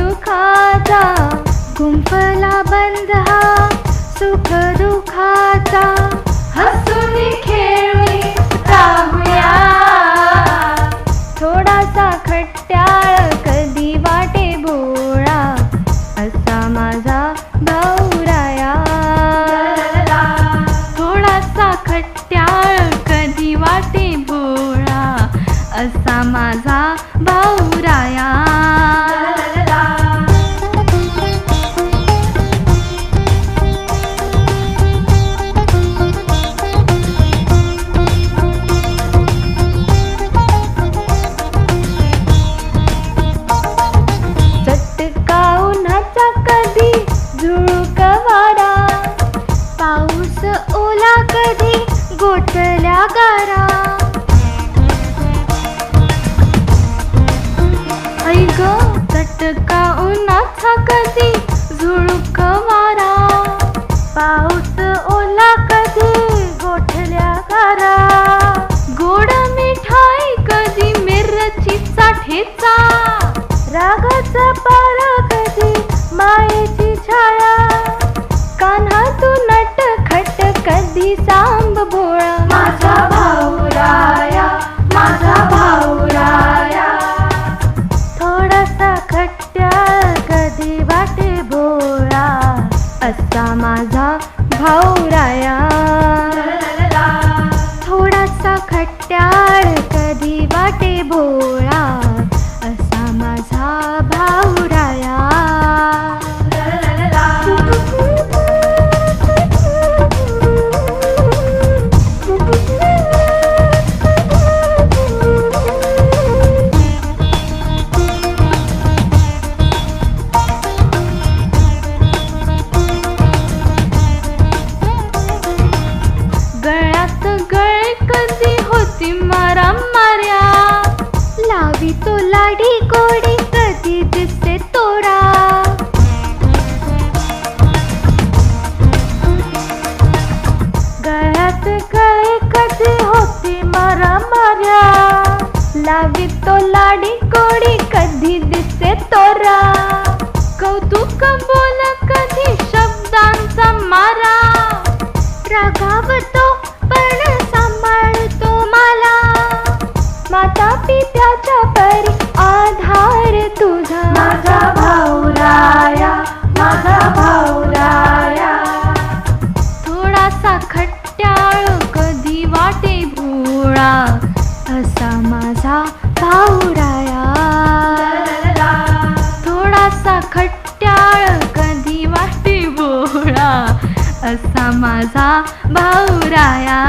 दुखाचा, गुंफला बंध हा सुख दुखाचा, हसून खेळून राहूया. थोडासा खट्याळ कधी वाटे भोळा, असा माझा भाऊराया. थोडासा खट्याळ कधी वाटे भोळा, असा माझा भाऊराया. चटका उन्हाचा कधी झुळूक वारा, पाऊस ओला कधी गोठल्या गारा. ऐ ग चटका उन्हाचा कधी झुळूक वारा, पाऊस ओला कधी गोठल्या गारा. गोड मिठाई कधी मिरचीचा ठेचा, रागाचा पारा कधी मायेची छाया. कान्हा तू नटखट कधी सांब भोळा, माझा भाऊराया, माझा भाऊराया. थोडासा खट्याळ कधी वाटे भोळा, असा माझा भाऊराया. थोडासा खट्याळ कधी वाटे भोळा, असा माझा भाऊराया. गळ्यात गळे कधी होती मारामाऱ्या, लावी तो लाडी गोडी कधी दिसते तोरा. गळ्यात गळे कधी होती मारामाऱ्या, लावी तो लाडी गोडी कधी दिसते तोरा. कौतुक बोल कधी शब्दांचा मारा, रागावतो पण सांभाळतो मला. माता पित्याच्या परी आधार तुझा, माझा भाऊराया, माझा भाऊराया. थोडासा खट्याळ कधी वाटे भोळा, असा माझा भाऊराया. थोडासा खट्याळ कधी वाटे भोळा, असा माझा भाऊराया.